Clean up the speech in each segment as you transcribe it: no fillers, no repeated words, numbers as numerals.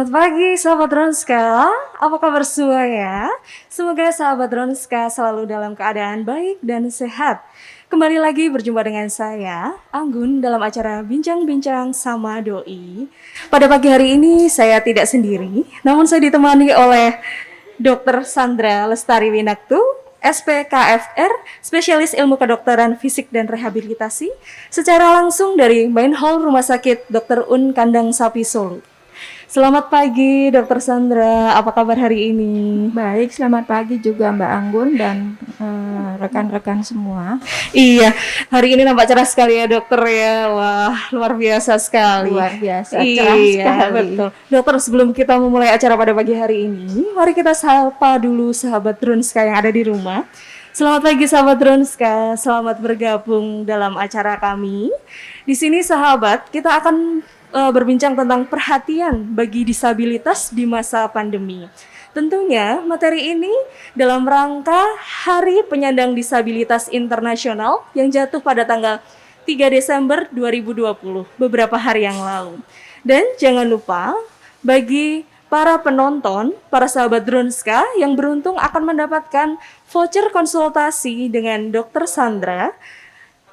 Selamat pagi sahabat Ronska, apa kabar semua ya? Semoga sahabat Ronska selalu dalam keadaan baik dan sehat. Kembali lagi berjumpa dengan saya, Anggun, dalam acara Bincang-Bincang sama Doi. Pada pagi hari ini saya tidak sendiri, namun saya ditemani oleh Dr. Sandra Lestari Winaktu, SPKFR, Spesialis Ilmu Kedokteran Fisik dan Rehabilitasi, secara langsung dari Main Hall Rumah Sakit Dr. Un Kandang Sapi Solo. Selamat pagi, Dokter Sandra. Apa kabar hari ini? Baik, selamat pagi juga Mbak Anggun dan rekan-rekan semua. Iya, hari ini nampak cerah sekali ya, Dokter ya. Wah, luar biasa sekali. Luar biasa, cerah sekali. Betul. Dokter, sebelum kita memulai acara pada pagi hari ini, mari kita sapa dulu sahabat Drunska yang ada di rumah. Selamat pagi sahabat Drunska, selamat bergabung dalam acara kami. Di sini sahabat, kita akan berbincang tentang perhatian bagi disabilitas di masa pandemi. Tentunya materi ini dalam rangka Hari Penyandang Disabilitas Internasional yang jatuh pada tanggal 3 Desember 2020, beberapa hari yang lalu. Dan jangan lupa bagi para penonton, para sahabat Drunska yang beruntung akan mendapatkan voucher konsultasi dengan Dr. Sandra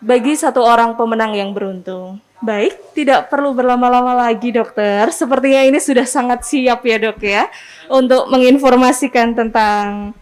bagi satu orang pemenang yang beruntung. Baik, tidak perlu berlama-lama lagi dokter. Sepertinya ini sudah sangat siap ya dok ya untuk menginformasikan tentang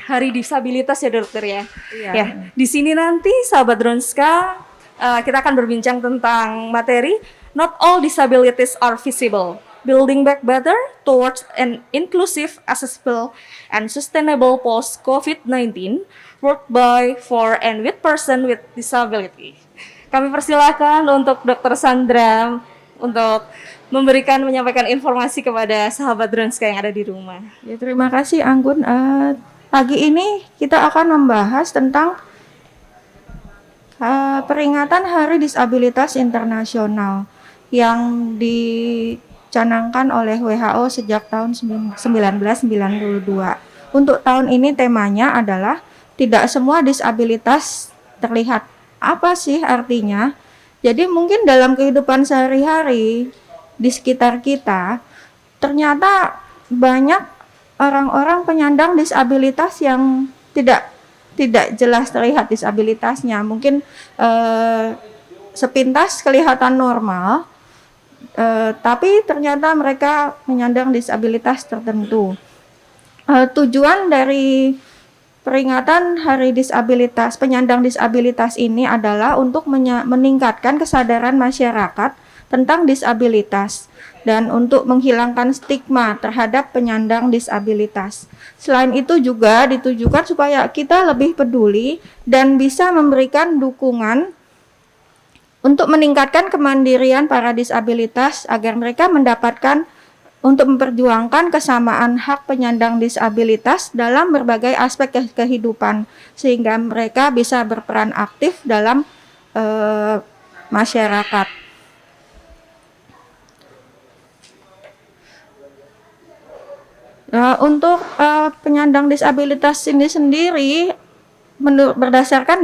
Hari Disabilitas ya dokter ya. Iya. Ya, di sini nanti sahabat Dronska kita akan berbincang tentang materi Not All Disabilities Are Visible. Building Back Better Towards an Inclusive, Accessible, and Sustainable Post-COVID-19 Work by, for, and with Person with Disability. Kami persilakan untuk Dr. Sandra untuk menyampaikan informasi kepada sahabat Dronska yang ada di rumah. Ya, terima kasih Anggun. Pagi ini kita akan membahas tentang peringatan Hari Disabilitas Internasional yang dicanangkan oleh WHO sejak tahun 1992. Untuk tahun ini temanya adalah tidak semua disabilitas terlihat. Apa sih artinya? Jadi mungkin dalam kehidupan sehari-hari di sekitar kita ternyata banyak orang-orang penyandang disabilitas yang tidak jelas terlihat disabilitasnya. Mungkin sepintas kelihatan normal, tapi ternyata mereka menyandang disabilitas tertentu. Tujuan dari peringatan Hari Disabilitas, penyandang disabilitas ini adalah untuk meningkatkan kesadaran masyarakat tentang disabilitas dan untuk menghilangkan stigma terhadap penyandang disabilitas. Selain itu juga ditujukan supaya kita lebih peduli dan bisa memberikan dukungan untuk meningkatkan kemandirian para disabilitas agar mereka mendapatkan untuk memperjuangkan kesamaan hak penyandang disabilitas dalam berbagai aspek kehidupan sehingga mereka bisa berperan aktif dalam masyarakat. Untuk penyandang disabilitas ini sendiri, berdasarkan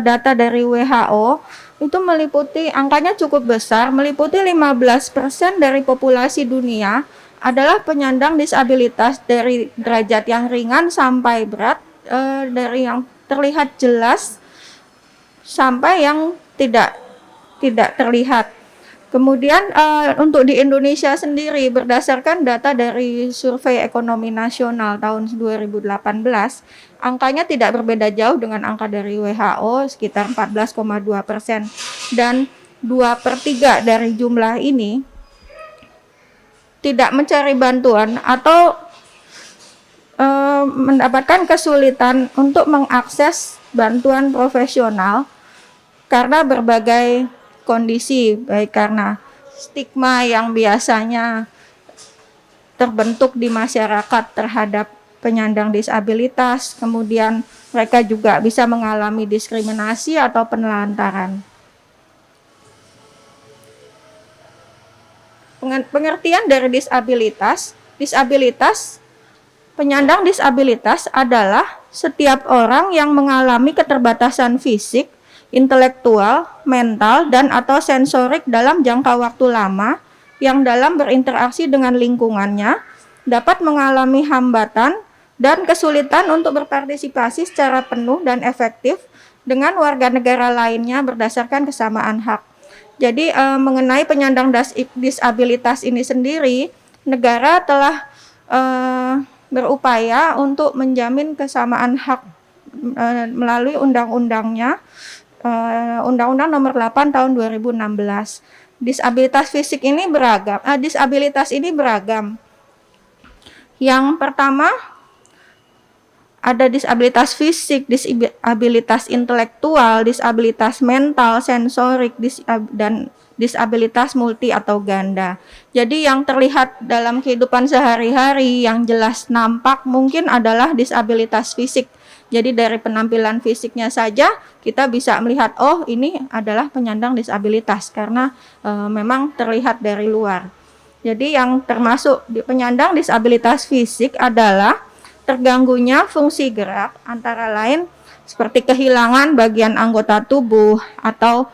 data dari WHO, itu meliputi, angkanya cukup besar, meliputi 15% dari populasi dunia adalah penyandang disabilitas dari derajat yang ringan sampai berat, dari yang terlihat jelas sampai yang tidak terlihat. Kemudian untuk di Indonesia sendiri berdasarkan data dari Survei Ekonomi Nasional tahun 2018, angkanya tidak berbeda jauh dengan angka dari WHO sekitar 14,2%, dan 2/3 dari jumlah ini tidak mencari bantuan atau mendapatkan kesulitan untuk mengakses bantuan profesional karena berbagai kondisi, baik karena stigma yang biasanya terbentuk di masyarakat terhadap penyandang disabilitas, kemudian mereka juga bisa mengalami diskriminasi atau penelantaran. Pengertian dari disabilitas, penyandang disabilitas adalah setiap orang yang mengalami keterbatasan fisik, intelektual, mental, dan atau sensorik dalam jangka waktu lama yang dalam berinteraksi dengan lingkungannya dapat mengalami hambatan dan kesulitan untuk berpartisipasi secara penuh dan efektif dengan warga negara lainnya berdasarkan kesamaan hak. Jadi mengenai penyandang disabilitas ini sendiri, negara telah berupaya untuk menjamin kesamaan hak melalui undang-undangnya, Undang-Undang Nomor 8 Tahun 2016. Disabilitas ini beragam. Yang pertama ada disabilitas fisik, disabilitas intelektual, disabilitas mental, sensorik, dan disabilitas multi atau ganda. Jadi yang terlihat dalam kehidupan sehari-hari yang jelas nampak mungkin adalah disabilitas fisik. Jadi dari penampilan fisiknya saja kita bisa melihat, oh ini adalah penyandang disabilitas karena memang terlihat dari luar. Jadi yang termasuk di penyandang disabilitas fisik adalah terganggunya fungsi gerak, antara lain seperti kehilangan bagian anggota tubuh atau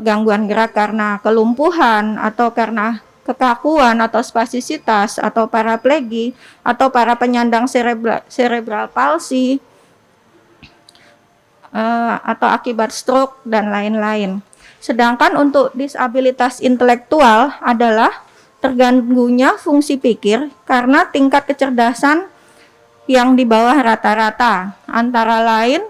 gangguan gerak karena kelumpuhan atau karena kekakuan atau spastisitas atau paraplegi atau para penyandang cerebral palsy atau akibat stroke dan lain-lain. Sedangkan untuk disabilitas intelektual adalah terganggunya fungsi pikir karena tingkat kecerdasan yang di bawah rata-rata, antara lain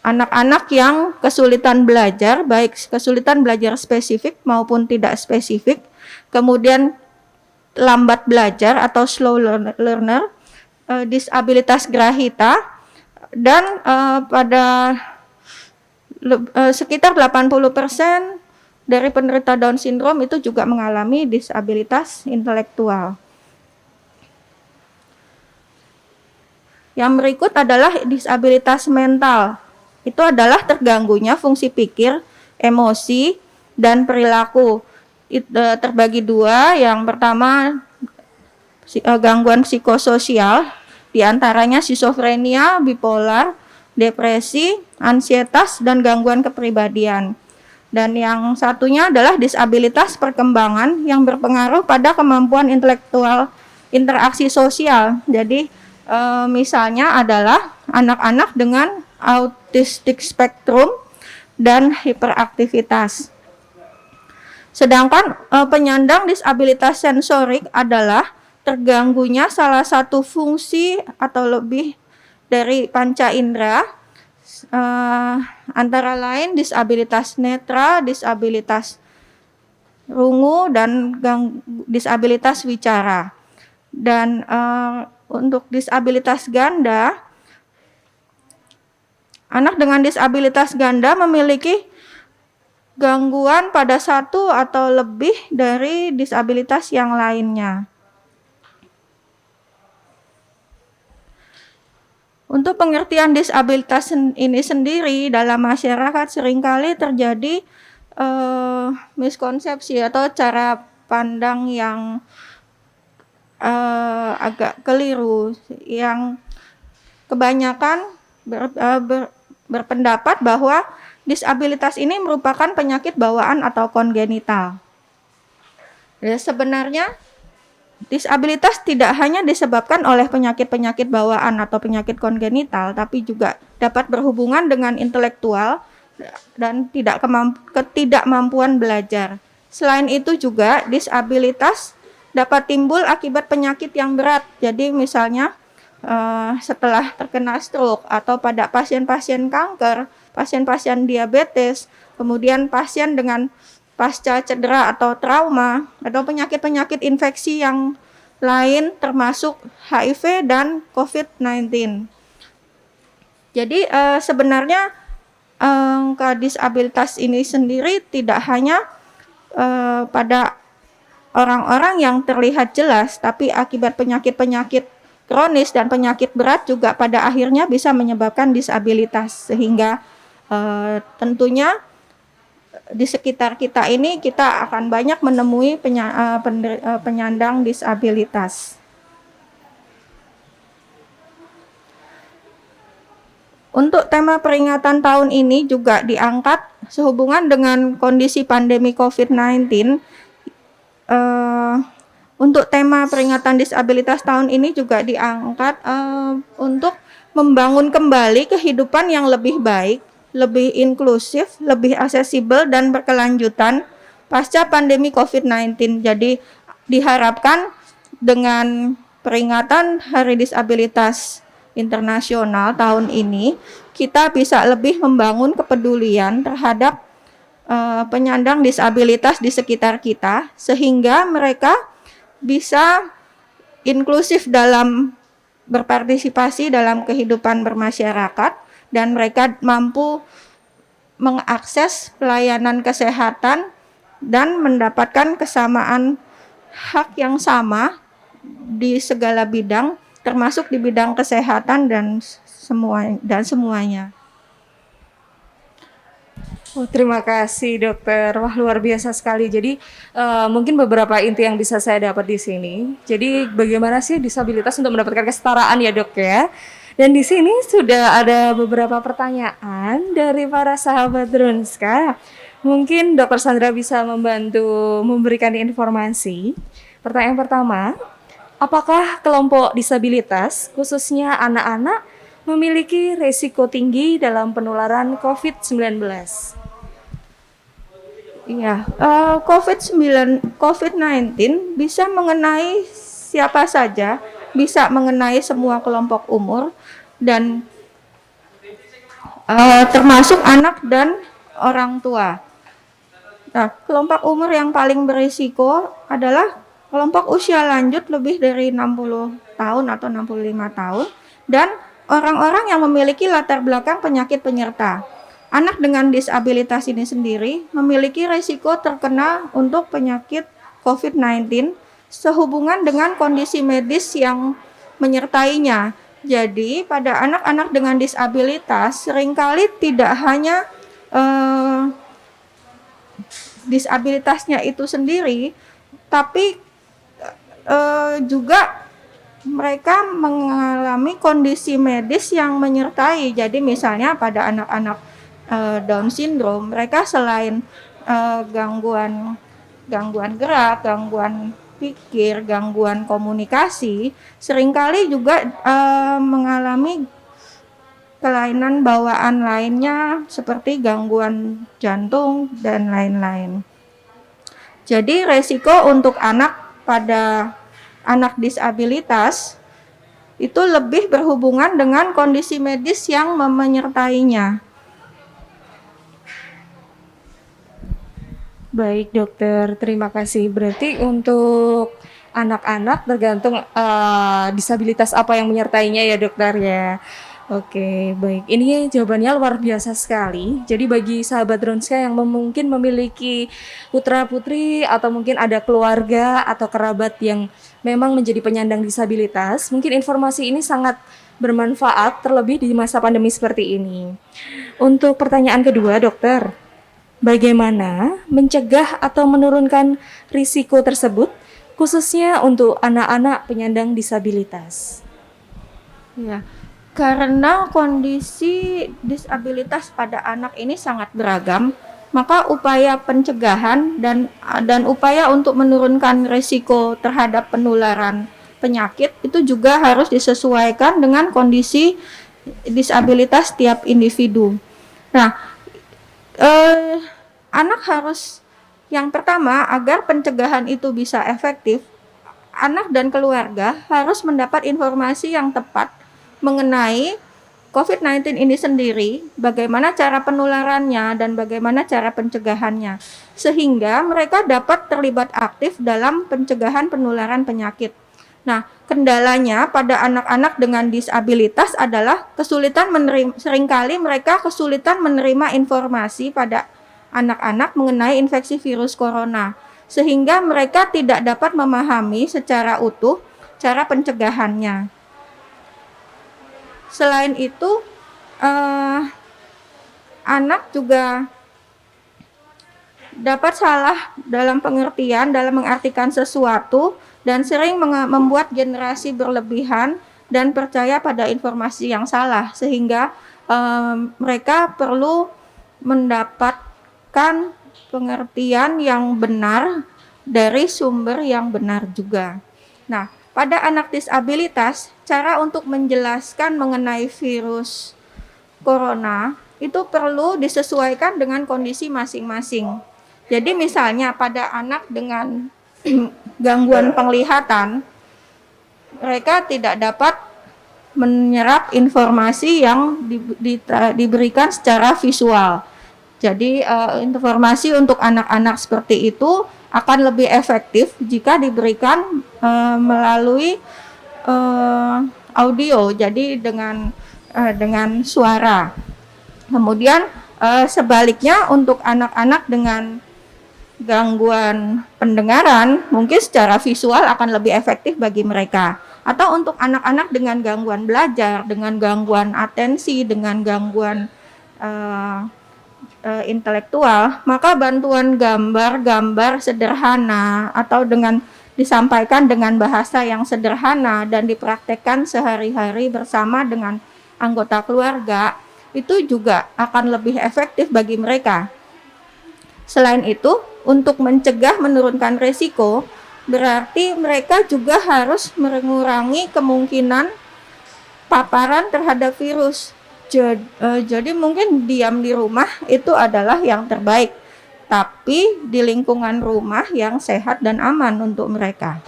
anak-anak yang kesulitan belajar, baik kesulitan belajar spesifik maupun tidak spesifik, kemudian lambat belajar atau slow learner, disabilitas grahita, dan pada sekitar 80% dari penderita Down syndrome itu juga mengalami disabilitas intelektual. Yang berikut adalah disabilitas mental. Itu adalah terganggunya fungsi pikir, emosi, dan perilaku. Terbagi dua. Yang pertama gangguan psikososial, diantaranya skizofrenia, bipolar, depresi, ansietas, dan gangguan kepribadian. Dan yang satunya adalah disabilitas perkembangan yang berpengaruh pada kemampuan intelektual interaksi sosial. Jadi misalnya adalah anak-anak dengan autistic spektrum dan hiperaktivitas. Sedangkan penyandang disabilitas sensorik adalah terganggunya salah satu fungsi atau lebih dari panca indera, antara lain disabilitas netra, disabilitas rungu, dan disabilitas wicara. Dan untuk disabilitas ganda, anak dengan disabilitas ganda memiliki gangguan pada satu atau lebih dari disabilitas yang lainnya. Untuk pengertian disabilitas ini sendiri dalam masyarakat seringkali terjadi miskonsepsi atau cara pandang yang agak keliru, yang kebanyakan berpendapat bahwa disabilitas ini merupakan penyakit bawaan atau kongenital. Ya, sebenarnya disabilitas tidak hanya disebabkan oleh penyakit-penyakit bawaan atau penyakit kongenital, tapi juga dapat berhubungan dengan intelektual dan ketidakmampuan belajar. Selain itu juga disabilitas dapat timbul akibat penyakit yang berat. Jadi misalnya setelah terkena stroke atau pada pasien-pasien kanker, pasien-pasien diabetes, kemudian pasien dengan pasca cedera atau trauma, atau penyakit-penyakit infeksi yang lain termasuk HIV dan COVID-19. Jadi sebenarnya angka disabilitas ini sendiri tidak hanya pada orang-orang yang terlihat jelas, tapi akibat penyakit-penyakit kronis dan penyakit berat juga pada akhirnya bisa menyebabkan disabilitas, sehingga tentunya di sekitar kita ini kita akan banyak menemui penyandang disabilitas. Untuk tema peringatan tahun ini juga diangkat sehubungan dengan kondisi pandemi COVID-19 eh, untuk tema peringatan disabilitas tahun ini juga diangkat untuk membangun kembali kehidupan yang lebih baik, lebih inklusif, lebih aksesibel dan berkelanjutan pasca pandemi COVID-19. Jadi diharapkan dengan peringatan Hari Disabilitas Internasional tahun ini, kita bisa lebih membangun kepedulian terhadap penyandang disabilitas di sekitar kita, sehingga mereka bisa inklusif dalam berpartisipasi dalam kehidupan bermasyarakat dan mereka mampu mengakses pelayanan kesehatan dan mendapatkan kesamaan hak yang sama di segala bidang, termasuk di bidang kesehatan dan semuanya. Oh, terima kasih dokter. Wah, luar biasa sekali. Jadi mungkin beberapa inti yang bisa saya dapat di sini. Jadi bagaimana sih disabilitas untuk mendapatkan kesetaraan ya dok ya? Dan di sini sudah ada beberapa pertanyaan dari para sahabat Drunska. Mungkin dokter Sandra bisa membantu memberikan informasi. Pertanyaan pertama, apakah kelompok disabilitas, khususnya anak-anak, memiliki risiko tinggi dalam penularan COVID-19? Iya, COVID-19 bisa mengenai siapa saja, bisa mengenai semua kelompok umur dan termasuk anak dan orang tua. Nah, kelompok umur yang paling berisiko adalah kelompok usia lanjut lebih dari 60 tahun atau 65 tahun dan orang-orang yang memiliki latar belakang penyakit penyerta. Anak dengan disabilitas ini sendiri memiliki risiko terkena untuk penyakit COVID-19 sehubungan dengan kondisi medis yang menyertainya. Jadi, pada anak-anak dengan disabilitas seringkali tidak hanya disabilitasnya itu sendiri, tapi juga mereka mengalami kondisi medis yang menyertai. Jadi misalnya pada anak-anak Down syndrome, mereka selain gangguan gerak, gangguan pikir, gangguan komunikasi, seringkali juga mengalami kelainan bawaan lainnya seperti gangguan jantung dan lain-lain. Jadi resiko untuk pada anak disabilitas itu lebih berhubungan dengan kondisi medis yang menyertainya. Baik dokter, terima kasih. Berarti untuk anak-anak tergantung disabilitas apa yang menyertainya ya dokter ya. Oke, baik. Ini jawabannya luar biasa sekali. Jadi bagi sahabat Drunska yang mungkin memiliki putra-putri atau mungkin ada keluarga atau kerabat yang memang menjadi penyandang disabilitas, mungkin informasi ini sangat bermanfaat terlebih di masa pandemi seperti ini. Untuk pertanyaan kedua, dokter, bagaimana mencegah atau menurunkan risiko tersebut, khususnya untuk anak-anak penyandang disabilitas? Ya, karena kondisi disabilitas pada anak ini sangat beragam, maka upaya pencegahan dan upaya untuk menurunkan risiko terhadap penularan penyakit itu juga harus disesuaikan dengan kondisi disabilitas tiap individu. Nah, anak harus yang pertama, agar pencegahan itu bisa efektif, anak dan keluarga harus mendapat informasi yang tepat mengenai COVID-19 ini sendiri, bagaimana cara penularannya dan bagaimana cara pencegahannya, sehingga mereka dapat terlibat aktif dalam pencegahan penularan penyakit. Nah, kendalanya pada anak-anak dengan disabilitas adalah seringkali mereka kesulitan menerima informasi pada anak-anak mengenai infeksi virus corona, sehingga mereka tidak dapat memahami secara utuh cara pencegahannya. Selain itu, anak juga dapat salah dalam pengertian, dalam mengartikan sesuatu, dan sering membuat generasi berlebihan dan percaya pada informasi yang salah, sehingga mereka perlu mendapatkan pengertian yang benar dari sumber yang benar juga. Nah, pada anak disabilitas, cara untuk menjelaskan mengenai virus corona itu perlu disesuaikan dengan kondisi masing-masing. Jadi misalnya pada anak dengan gangguan penglihatan, mereka tidak dapat menyerap informasi yang diberikan secara visual. Jadi informasi untuk anak-anak seperti itu akan lebih efektif jika diberikan melalui audio, jadi dengan suara. Kemudian sebaliknya untuk anak-anak dengan gangguan pendengaran mungkin secara visual akan lebih efektif bagi mereka. Atau untuk anak-anak dengan gangguan belajar, dengan gangguan atensi, dengan gangguan intelektual, maka bantuan gambar-gambar sederhana atau disampaikan dengan bahasa yang sederhana dan dipraktekkan sehari-hari bersama dengan anggota keluarga itu juga akan lebih efektif bagi mereka. Selain itu, untuk mencegah menurunkan resiko, berarti mereka juga harus mengurangi kemungkinan paparan terhadap virus. Jadi mungkin diam di rumah itu adalah yang terbaik, tapi di lingkungan rumah yang sehat dan aman untuk mereka.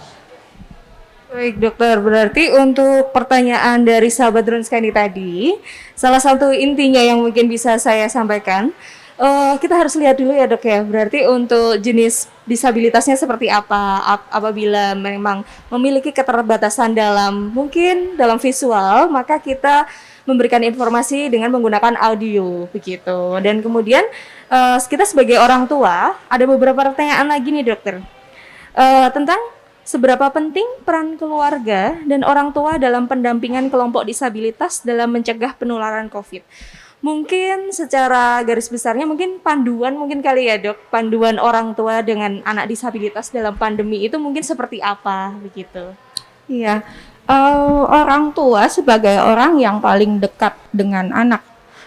Baik dokter, berarti untuk pertanyaan dari sahabat Drunskani tadi, salah satu intinya yang mungkin bisa saya sampaikan, kita harus lihat dulu ya dok ya, berarti untuk jenis disabilitasnya seperti apa, apabila memang memiliki keterbatasan mungkin dalam visual, maka kita memberikan informasi dengan menggunakan audio begitu. Dan kemudian kita sebagai orang tua, ada beberapa pertanyaan lagi nih dokter, tentang seberapa penting peran keluarga dan orang tua dalam pendampingan kelompok disabilitas dalam mencegah penularan COVID. Mungkin secara garis besarnya mungkin panduan mungkin kali ya dok, panduan orang tua dengan anak disabilitas dalam pandemi itu mungkin seperti apa begitu? Iya, orang tua sebagai orang yang paling dekat dengan anak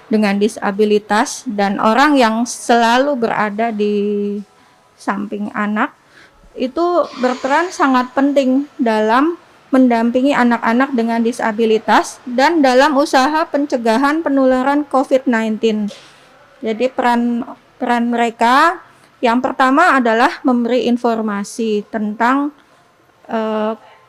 dengan disabilitas dan orang yang selalu berada di samping anak itu berperan sangat penting dalam mendampingi anak-anak dengan disabilitas dan dalam usaha pencegahan penularan COVID-19. Jadi peran mereka yang pertama adalah memberi informasi tentang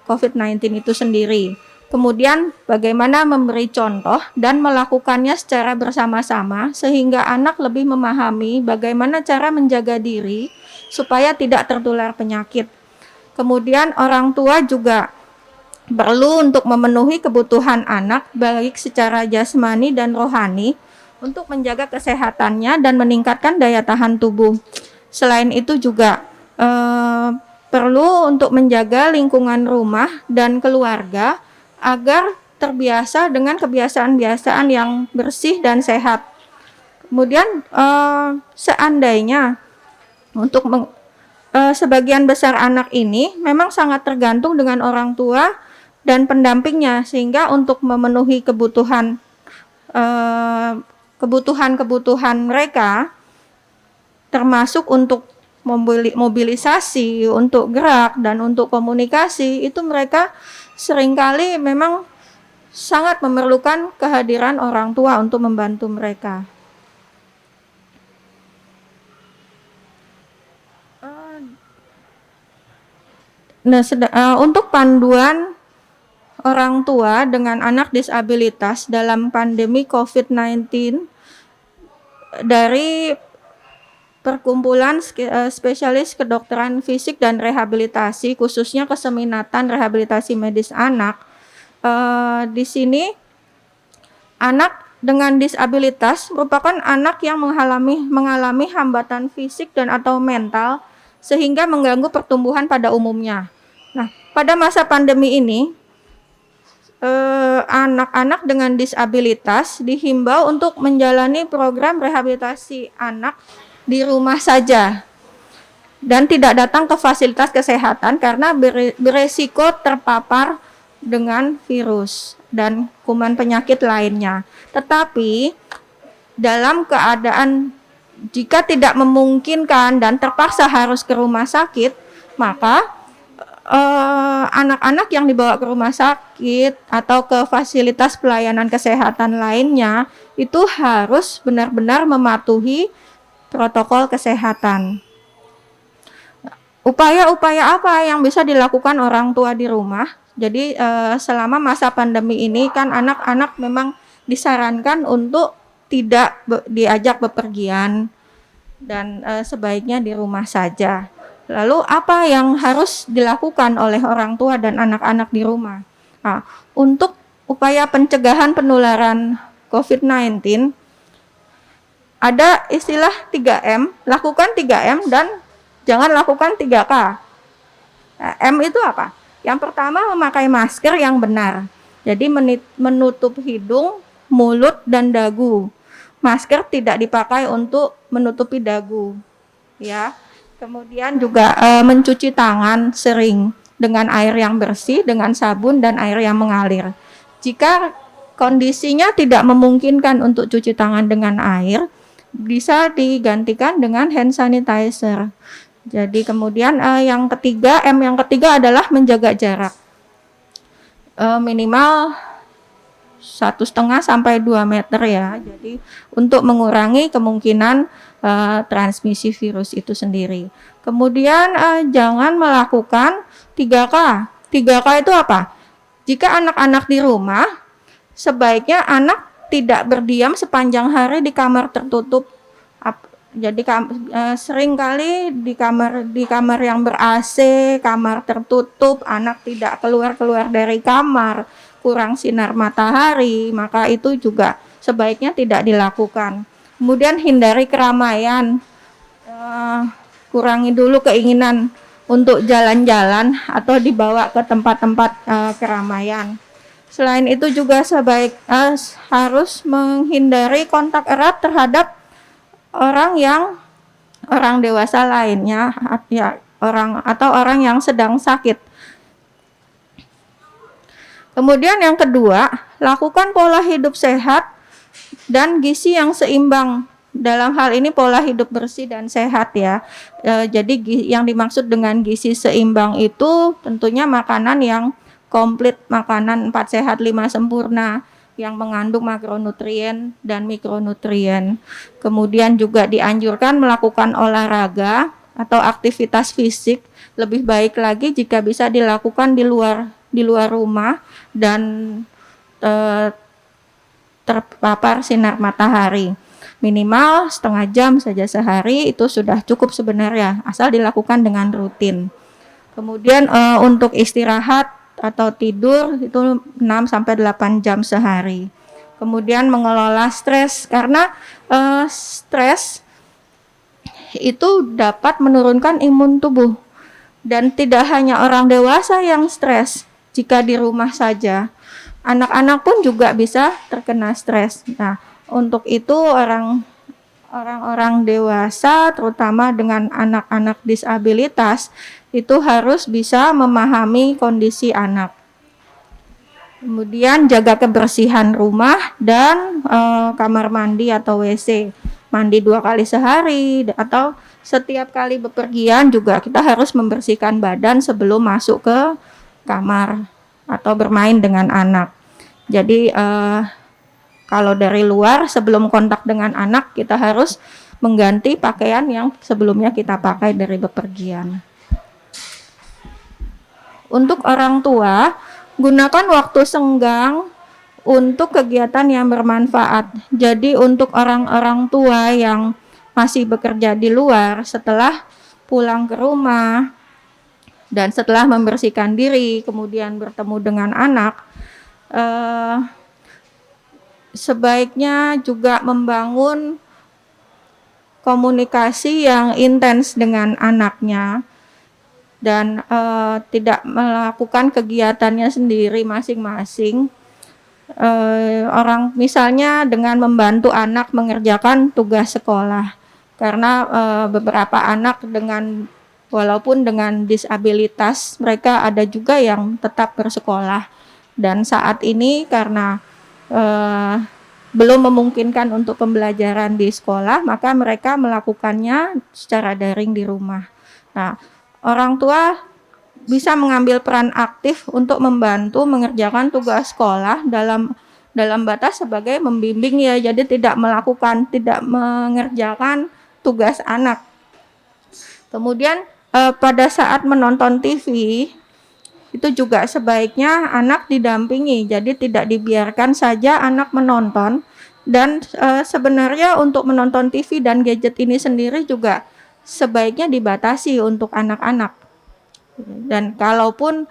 COVID-19 itu sendiri. Kemudian bagaimana memberi contoh dan melakukannya secara bersama-sama sehingga anak lebih memahami bagaimana cara menjaga diri supaya tidak tertular penyakit. Kemudian orang tua juga perlu untuk memenuhi kebutuhan anak baik secara jasmani dan rohani untuk menjaga kesehatannya dan meningkatkan daya tahan tubuh. Selain itu juga perlu untuk menjaga lingkungan rumah dan keluarga agar terbiasa dengan kebiasaan-kebiasaan yang bersih dan sehat. Kemudian seandainya untuk sebagian besar anak ini memang sangat tergantung dengan orang tua dan pendampingnya, sehingga untuk memenuhi kebutuhan mereka termasuk untuk mobilisasi, untuk gerak dan untuk komunikasi itu mereka seringkali memang sangat memerlukan kehadiran orang tua untuk membantu mereka. Untuk panduan orang tua dengan anak disabilitas dalam pandemi COVID-19 dari Perkumpulan Spesialis Kedokteran Fisik dan Rehabilitasi, khususnya Keseminatan Rehabilitasi Medis Anak, di sini anak dengan disabilitas merupakan anak yang mengalami hambatan fisik dan atau mental sehingga mengganggu pertumbuhan pada umumnya. Nah, pada masa pandemi ini anak-anak dengan disabilitas dihimbau untuk menjalani program rehabilitasi anak di rumah saja dan tidak datang ke fasilitas kesehatan karena beresiko terpapar dengan virus dan kuman penyakit lainnya. Tetapi dalam keadaan jika tidak memungkinkan dan terpaksa harus ke rumah sakit, maka anak-anak yang dibawa ke rumah sakit atau ke fasilitas pelayanan kesehatan lainnya itu harus benar-benar mematuhi protokol kesehatan. Upaya-upaya apa yang bisa dilakukan orang tua di rumah? Jadi selama masa pandemi ini kan anak-anak memang disarankan untuk tidak diajak bepergian dan sebaiknya di rumah saja. Lalu apa yang harus dilakukan oleh orang tua dan anak-anak di rumah? Nah, untuk upaya pencegahan penularan COVID-19 ada istilah 3M, lakukan 3M dan jangan lakukan 3K. Nah, M itu apa? Yang pertama memakai masker yang benar. Jadi menutup hidung, mulut, dan dagu. Masker tidak dipakai untuk menutupi dagu. Ya. Kemudian juga mencuci tangan sering dengan air yang bersih, dengan sabun dan air yang mengalir. Jika kondisinya tidak memungkinkan untuk cuci tangan dengan air, bisa digantikan dengan hand sanitizer. Jadi kemudian yang ketiga, M yang ketiga adalah menjaga jarak. Minimal 1,5 sampai 2 meter ya. Jadi untuk mengurangi kemungkinan transmisi virus itu sendiri. Kemudian jangan melakukan 3K. 3K itu apa? Jika anak-anak di rumah, sebaiknya anak tidak berdiam sepanjang hari di kamar tertutup. Jadi sering kali di kamar yang ber-AC, kamar tertutup, anak tidak keluar dari kamar, kurang sinar matahari, maka itu juga sebaiknya tidak dilakukan. Kemudian hindari keramaian, kurangi dulu keinginan untuk jalan-jalan atau dibawa ke tempat-tempat keramaian. Selain itu juga harus menghindari kontak erat terhadap orang dewasa lainnya, ya, orang yang sedang sakit. Kemudian yang kedua, lakukan pola hidup sehat dan gizi yang seimbang. Dalam hal ini pola hidup bersih dan sehat ya. Jadi yang dimaksud dengan gizi seimbang itu tentunya makanan yang komplit, makanan 4 sehat 5 sempurna yang mengandung makronutrien dan mikronutrien. Kemudian juga dianjurkan melakukan olahraga atau aktivitas fisik, lebih baik lagi jika bisa dilakukan di luar rumah dan terpapar sinar matahari. Minimal setengah jam saja sehari itu sudah cukup sebenarnya, asal dilakukan dengan rutin. Kemudian untuk istirahat atau tidur itu 6 sampai 8 jam sehari. Kemudian mengelola stres, karena stres itu dapat menurunkan imun tubuh. Dan tidak hanya orang dewasa yang stres, jika di rumah saja, anak-anak pun juga bisa terkena stres. Nah, untuk itu orang-orang dewasa, terutama dengan anak-anak disabilitas, itu harus bisa memahami kondisi anak. Kemudian jaga kebersihan rumah dan kamar mandi atau WC. Mandi 2 kali sehari atau setiap kali bepergian juga kita harus membersihkan badan sebelum masuk ke kamar atau bermain dengan anak. Jadi kalau dari luar sebelum kontak dengan anak kita harus mengganti pakaian yang sebelumnya kita pakai dari bepergian. Untuk orang tua, gunakan waktu senggang untuk kegiatan yang bermanfaat. Jadi untuk orang-orang tua yang masih bekerja di luar, setelah pulang ke rumah dan setelah membersihkan diri, kemudian bertemu dengan anak, sebaiknya juga membangun komunikasi yang intens dengan anaknya dan tidak melakukan kegiatannya sendiri masing-masing. Orang misalnya dengan membantu anak mengerjakan tugas sekolah, karena beberapa anak walaupun dengan disabilitas mereka ada juga yang tetap bersekolah, dan saat ini karena belum memungkinkan untuk pembelajaran di sekolah, maka mereka melakukannya secara daring di rumah. Nah, orang tua bisa mengambil peran aktif untuk membantu mengerjakan tugas sekolah dalam batas sebagai membimbing ya, jadi tidak mengerjakan tugas anak. Kemudian pada saat menonton TV itu juga sebaiknya anak didampingi, jadi tidak dibiarkan saja anak menonton. Dan sebenarnya untuk menonton TV dan gadget ini sendiri juga sebaiknya dibatasi untuk anak-anak. Dan kalaupun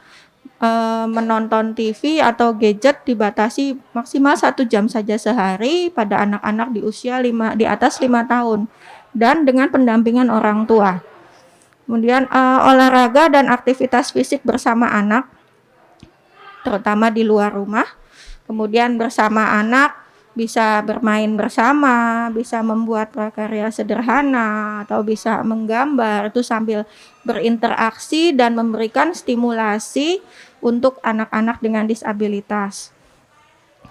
menonton TV atau gadget dibatasi maksimal 1 jam saja sehari pada anak-anak di usia di atas 5 tahun dan dengan pendampingan orang tua. Kemudian olahraga dan aktivitas fisik bersama anak, terutama di luar rumah. Kemudian bersama anak bisa bermain bersama, bisa membuat prakarya sederhana, atau bisa menggambar, itu sambil berinteraksi dan memberikan stimulasi untuk anak-anak dengan disabilitas.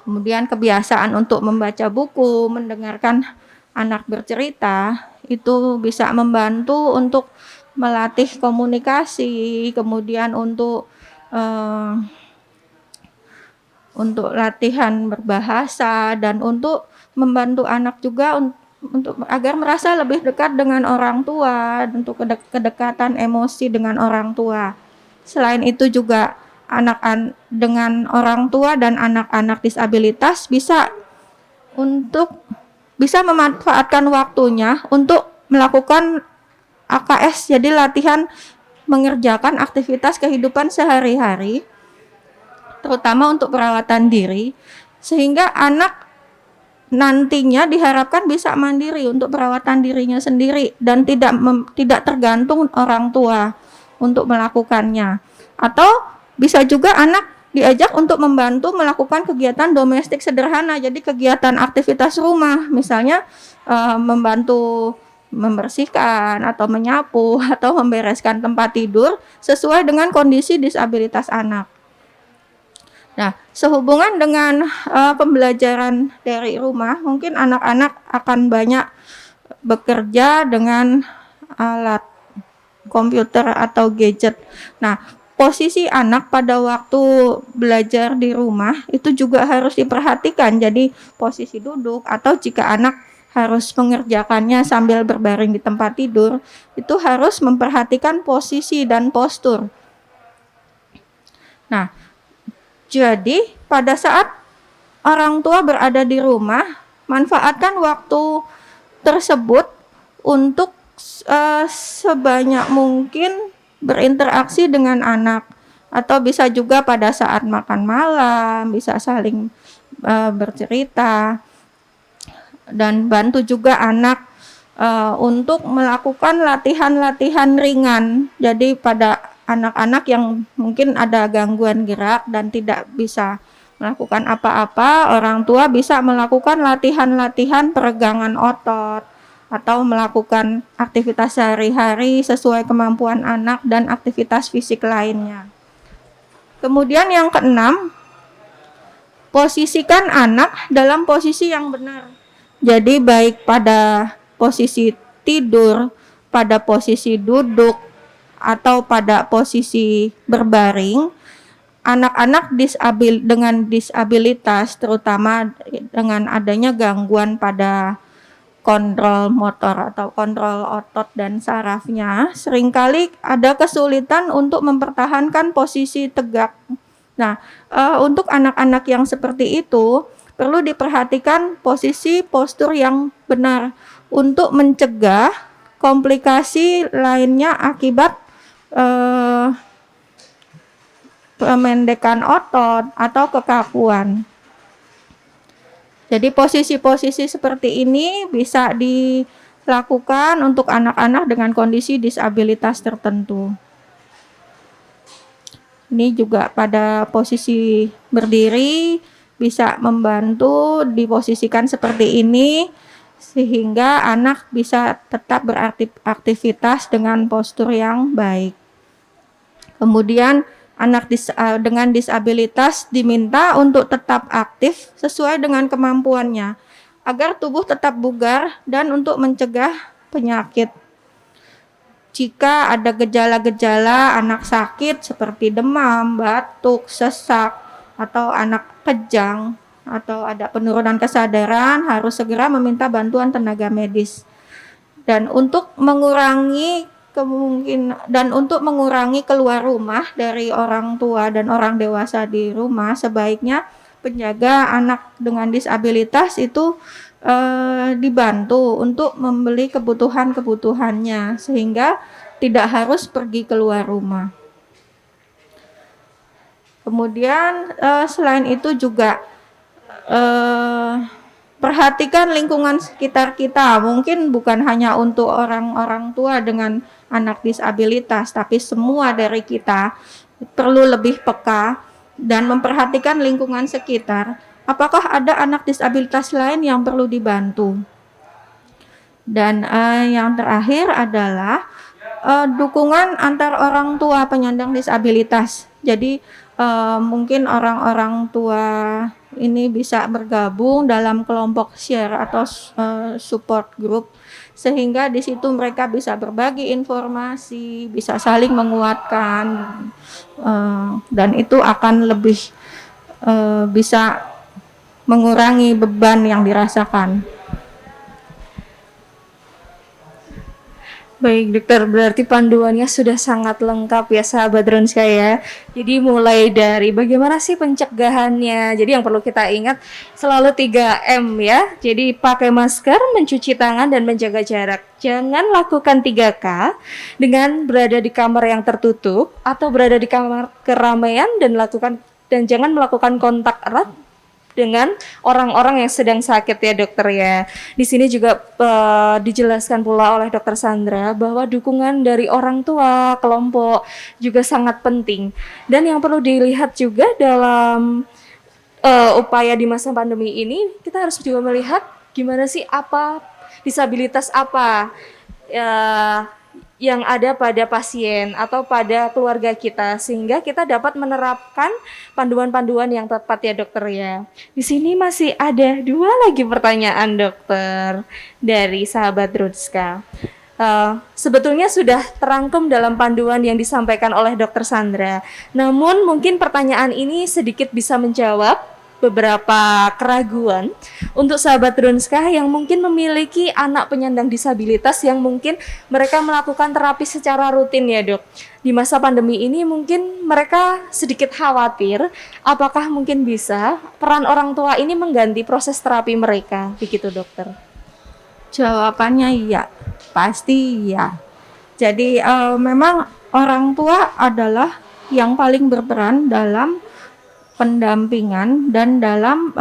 Kemudian kebiasaan untuk membaca buku, mendengarkan anak bercerita, itu bisa membantu untuk melatih komunikasi, kemudian untuk latihan berbahasa, dan untuk membantu anak juga untuk agar merasa lebih dekat dengan orang tua, untuk kedekatan emosi dengan orang tua. Selain itu juga anak-anak dengan orang tua dan anak-anak disabilitas bisa memanfaatkan waktunya untuk melakukan AKS, jadi latihan mengerjakan aktivitas kehidupan sehari-hari, terutama untuk perawatan diri, sehingga anak nantinya diharapkan bisa mandiri untuk perawatan dirinya sendiri dan tidak tergantung orang tua untuk melakukannya. Atau bisa juga anak diajak untuk membantu melakukan kegiatan domestik sederhana, jadi kegiatan aktivitas rumah, misalnya membantu membersihkan atau menyapu atau membereskan tempat tidur sesuai dengan kondisi disabilitas anak. Nah, sehubungan dengan pembelajaran dari rumah, mungkin anak-anak akan banyak bekerja dengan alat komputer atau gadget. Nah, posisi anak pada waktu belajar di rumah itu juga harus diperhatikan. Jadi, posisi duduk atau jika anak harus mengerjakannya sambil berbaring di tempat tidur, itu harus memperhatikan posisi dan postur. Nah, jadi pada saat orang tua berada di rumah, manfaatkan waktu tersebut untuk sebanyak mungkin berinteraksi dengan anak, atau bisa juga pada saat makan malam bisa saling bercerita, dan bantu juga anak untuk melakukan latihan-latihan ringan. Jadi pada anak-anak yang mungkin ada gangguan gerak dan tidak bisa melakukan apa-apa, orang tua bisa melakukan latihan-latihan peregangan otot atau melakukan aktivitas sehari-hari sesuai kemampuan anak dan aktivitas fisik lainnya. Kemudian yang keenam, posisikan anak dalam posisi yang benar. Jadi baik pada posisi tidur, pada posisi duduk, atau pada posisi berbaring, anak-anak dengan disabilitas, terutama dengan adanya gangguan pada kontrol motor atau kontrol otot dan sarafnya, seringkali ada kesulitan untuk mempertahankan posisi tegak. Nah, untuk anak-anak yang seperti itu, perlu diperhatikan postur yang benar untuk mencegah komplikasi lainnya akibat pemendekan otot atau kekakuan. Jadi posisi-posisi seperti ini bisa dilakukan untuk anak-anak dengan kondisi disabilitas tertentu. Ini juga pada posisi berdiri bisa membantu diposisikan seperti ini, sehingga anak bisa tetap beraktivitas dengan postur yang baik. Kemudian anak dengan disabilitas diminta untuk tetap aktif sesuai dengan kemampuannya agar tubuh tetap bugar dan untuk mencegah penyakit. jika ada gejala-gejala anak sakit seperti demam, batuk, sesak, atau anak kejang, atau ada penurunan kesadaran, harus segera meminta bantuan tenaga medis. Dan untuk mengurangi keluar rumah dari orang tua dan orang dewasa di rumah, sebaiknya penjaga anak dengan disabilitas itu dibantu untuk membeli kebutuhan-kebutuhannya sehingga tidak harus pergi keluar rumah. Kemudian selain itu juga perhatikan lingkungan sekitar kita. Mungkin bukan hanya untuk orang-orang tua dengan anak disabilitas, tapi semua dari kita perlu lebih peka dan memperhatikan lingkungan sekitar. Apakah ada anak disabilitas lain yang perlu dibantu? Dan yang terakhir adalah dukungan antar orang tua penyandang disabilitas. Jadi mungkin orang-orang tua ini bisa bergabung dalam kelompok share atau support group, sehingga di situ mereka bisa berbagi informasi, bisa saling menguatkan, dan itu akan lebih bisa mengurangi beban yang dirasakan. Baik dokter, berarti panduannya sudah sangat lengkap ya sahabat Drunska ya. Jadi mulai dari bagaimana sih pencegahannya. Jadi yang perlu kita ingat selalu 3M ya. Jadi pakai masker, mencuci tangan, dan menjaga jarak. Jangan lakukan 3K dengan berada di kamar yang tertutup atau berada di kamar keramaian, dan jangan melakukan kontak erat dengan orang-orang yang sedang sakit ya dokter ya. Di sini juga dijelaskan pula oleh dokter Sandra bahwa dukungan dari orang tua, kelompok juga sangat penting. Dan yang perlu dilihat juga dalam upaya di masa pandemi ini, kita harus juga melihat gimana sih disabilitas apa yang ada pada pasien atau pada keluarga kita, sehingga kita dapat menerapkan panduan-panduan yang tepat ya dokter ya. Di sini masih ada 2 lagi pertanyaan dokter dari sahabat Drunska. Sebetulnya sudah terangkum dalam panduan yang disampaikan oleh dokter Sandra. Namun mungkin pertanyaan ini sedikit bisa menjawab beberapa keraguan untuk sahabat Drunska yang mungkin memiliki anak penyandang disabilitas yang mungkin mereka melakukan terapi secara rutin ya dok. Di masa pandemi ini mungkin mereka sedikit khawatir apakah mungkin bisa peran orang tua ini mengganti proses terapi mereka, begitu dokter? Jawabannya iya, pasti iya. Jadi memang orang tua adalah yang paling berperan dalam pendampingan dan dalam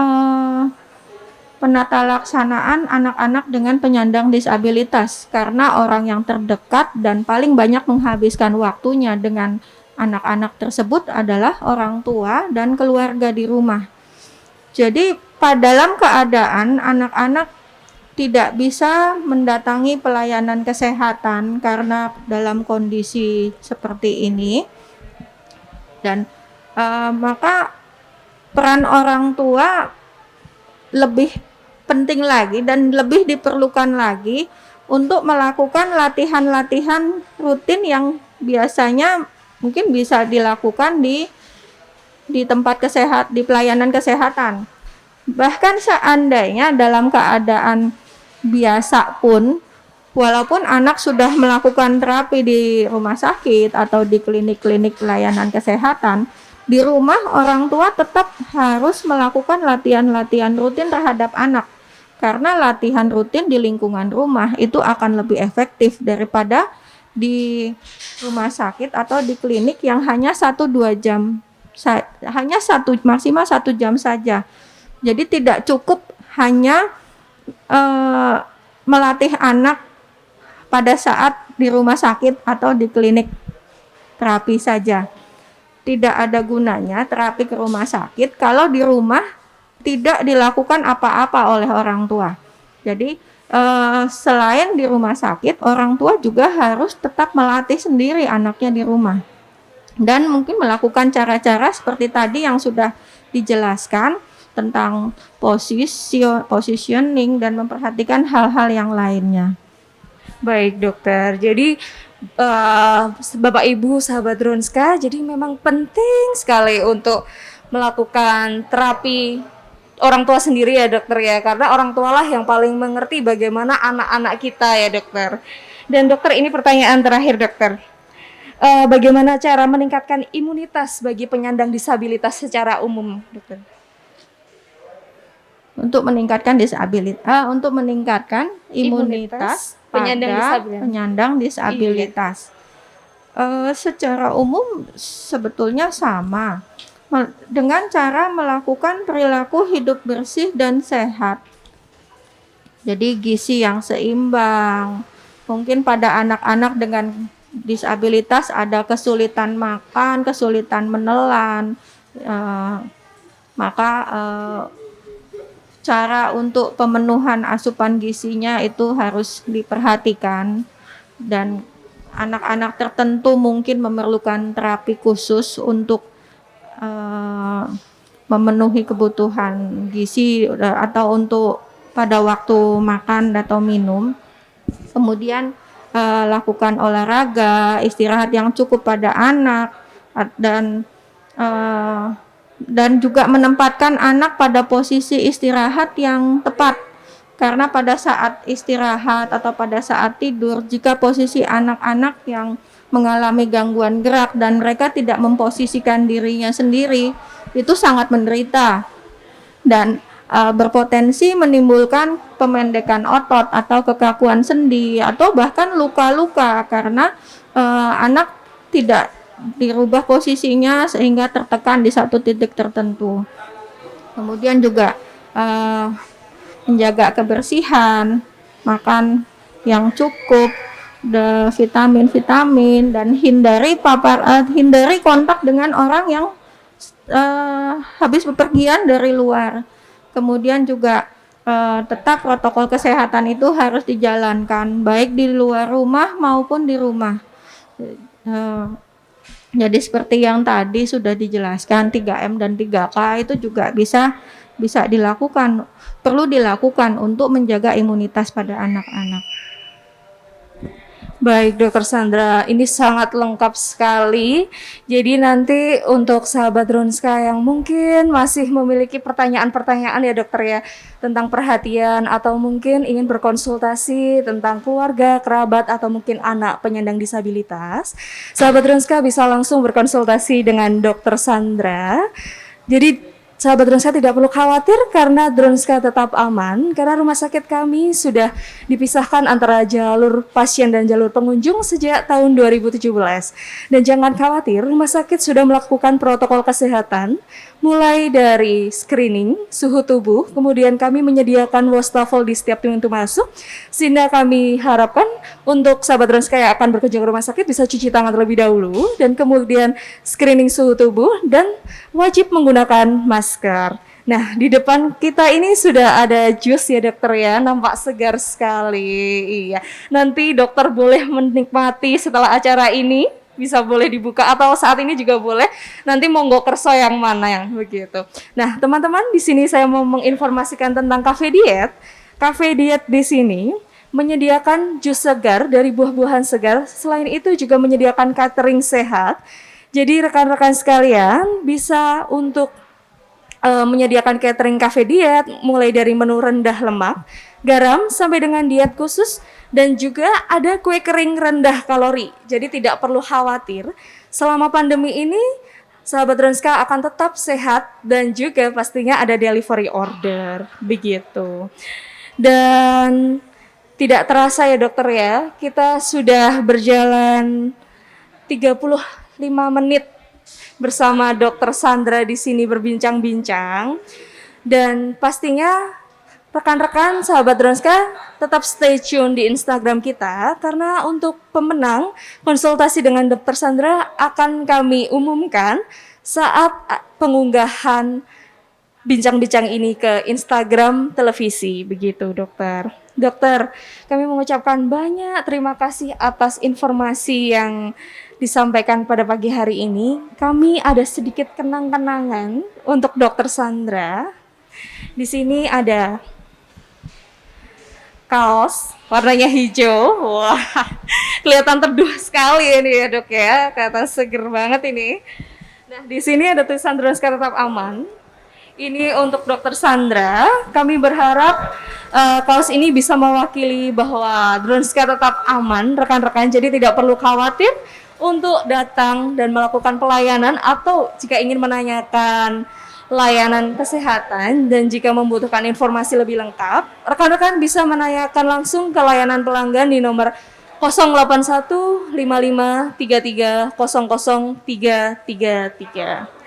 penata laksanaan anak-anak dengan penyandang disabilitas, karena orang yang terdekat dan paling banyak menghabiskan waktunya dengan anak-anak tersebut adalah orang tua dan keluarga di rumah. Jadi dalam keadaan anak-anak tidak bisa mendatangi pelayanan kesehatan karena dalam kondisi seperti ini, dan maka peran orang tua lebih penting lagi dan lebih diperlukan lagi untuk melakukan latihan-latihan rutin yang biasanya mungkin bisa dilakukan di tempat di pelayanan kesehatan. Bahkan seandainya dalam keadaan biasa pun, walaupun anak sudah melakukan terapi di rumah sakit atau di klinik-klinik pelayanan kesehatan, di rumah orang tua tetap harus melakukan latihan-latihan rutin terhadap anak, karena latihan rutin di lingkungan rumah itu akan lebih efektif daripada di rumah sakit atau di klinik yang hanya 1-2 jam, maksimal 1 jam saja. Jadi tidak cukup hanya melatih anak pada saat di rumah sakit atau di klinik terapi saja. Tidak ada gunanya terapi ke rumah sakit kalau di rumah tidak dilakukan apa-apa oleh orang tua. Jadi selain di rumah sakit, orang tua juga harus tetap melatih sendiri anaknya di rumah, dan mungkin melakukan cara-cara seperti tadi yang sudah dijelaskan tentang positioning dan memperhatikan hal-hal yang lainnya. Baik dokter, jadi eh, Bapak Ibu sahabat Dronska, jadi memang penting sekali untuk melakukan terapi orang tua sendiri ya dokter ya, karena orang tualah yang paling mengerti bagaimana anak-anak kita ya dokter. Dan dokter, ini pertanyaan terakhir dokter. Bagaimana cara meningkatkan imunitas bagi penyandang disabilitas secara umum dokter? Untuk meningkatkan imunitas penyandang pada disabilitas. penyandang disabilitas. Secara umum sebetulnya sama dengan cara melakukan perilaku hidup bersih dan sehat. Jadi gizi yang seimbang. Mungkin pada anak-anak dengan disabilitas ada kesulitan makan, kesulitan menelan, maka cara untuk pemenuhan asupan gizinya itu harus diperhatikan, dan anak-anak tertentu mungkin memerlukan terapi khusus untuk memenuhi kebutuhan gizi atau untuk pada waktu makan atau minum. Kemudian lakukan olahraga, istirahat yang cukup pada anak, dan juga menempatkan anak pada posisi istirahat yang tepat. Karena pada saat istirahat atau pada saat tidur, jika posisi anak-anak yang mengalami gangguan gerak dan mereka tidak memposisikan dirinya sendiri, itu sangat menderita dan berpotensi menimbulkan pemendekan otot atau kekakuan sendi atau bahkan luka-luka karena anak tidak dirubah posisinya sehingga tertekan di satu titik tertentu. Kemudian juga menjaga kebersihan, makan yang cukup, vitamin-vitamin, dan hindari kontak dengan orang yang habis bepergian dari luar. Kemudian juga tetap protokol kesehatan itu harus dijalankan baik di luar rumah maupun di rumah. Jadi seperti yang tadi sudah dijelaskan, 3M dan 3K itu juga bisa dilakukan, perlu dilakukan untuk menjaga imunitas pada anak-anak. Baik dokter Sandra, ini sangat lengkap sekali. Jadi nanti untuk sahabat Dronska yang mungkin masih memiliki pertanyaan-pertanyaan ya dokter ya, tentang perhatian atau mungkin ingin berkonsultasi tentang keluarga, kerabat atau mungkin anak penyandang disabilitas, sahabat Dronska bisa langsung berkonsultasi dengan dokter Sandra. Jadi sahabat Dronska tidak perlu khawatir karena Dronska tetap aman karena rumah sakit kami sudah dipisahkan antara jalur pasien dan jalur pengunjung sejak tahun 2017. Dan jangan khawatir, rumah sakit sudah melakukan protokol kesehatan mulai dari screening, suhu tubuh, kemudian kami menyediakan wastafel di setiap pintu masuk, sehingga kami harapkan untuk sahabat Dronska yang akan berkunjung ke rumah sakit bisa cuci tangan terlebih dahulu, dan kemudian screening suhu tubuh, dan wajib menggunakan masker. Nah, di depan kita ini sudah ada jus ya dokter ya, nampak segar sekali. Iya, nanti dokter boleh menikmati setelah acara ini, bisa boleh dibuka atau saat ini juga boleh. Nanti monggo kerso yang mana yang begitu. Nah, teman-teman, di sini saya mau menginformasikan tentang Cafe Diet. Cafe Diet di sini menyediakan jus segar dari buah-buahan segar. Selain itu juga menyediakan catering sehat. Jadi rekan-rekan sekalian bisa untuk menyediakan catering Cafe Diet mulai dari menu rendah lemak, garam sampai dengan diet khusus, dan juga ada kue kering rendah kalori. Jadi tidak perlu khawatir, selama pandemi ini sahabat Dronska akan tetap sehat dan juga pastinya ada delivery order begitu. Dan tidak terasa ya dokter ya, kita sudah berjalan 35 menit bersama Dokter Sandra di sini berbincang-bincang, dan pastinya rekan-rekan sahabat Dronska tetap stay tune di Instagram kita karena untuk pemenang konsultasi dengan Dokter Sandra akan kami umumkan saat pengunggahan bincang-bincang ini ke Instagram televisi begitu dokter. Dokter, kami mengucapkan banyak terima kasih atas informasi yang disampaikan pada pagi hari ini. Kami ada sedikit kenang-kenangan untuk Dokter Sandra. Di sini ada kaos warnanya hijau. Wah, kelihatan teduh sekali ini ya dok ya, kelihatan seger banget ini. Nah di sini ada tulisan Dronska tetap aman. Ini untuk Dokter Sandra. Kami berharap kaos ini bisa mewakili bahwa Dronska tetap aman, rekan-rekan. Jadi tidak perlu khawatir untuk datang dan melakukan pelayanan atau jika ingin menanyakan layanan kesehatan dan jika membutuhkan informasi lebih lengkap, rekan-rekan bisa menanyakan langsung ke layanan pelanggan di nomor 081 55 33 00 333.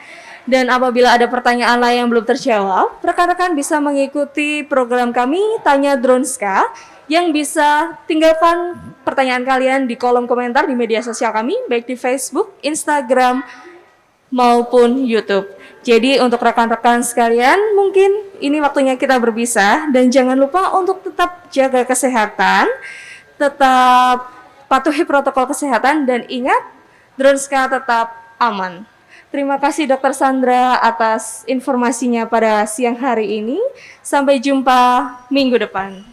Dan apabila ada pertanyaan lain yang belum terjawab, rekan-rekan bisa mengikuti program kami Tanya Dronska yang bisa tinggalkan pertanyaan kalian di kolom komentar di media sosial kami, baik di Facebook, Instagram, maupun YouTube. Jadi untuk rekan-rekan sekalian, mungkin ini waktunya kita berpisah dan jangan lupa untuk tetap jaga kesehatan, tetap patuhi protokol kesehatan dan ingat, Dronska tetap aman. Terima kasih Dokter Sandra atas informasinya pada siang hari ini. Sampai jumpa minggu depan.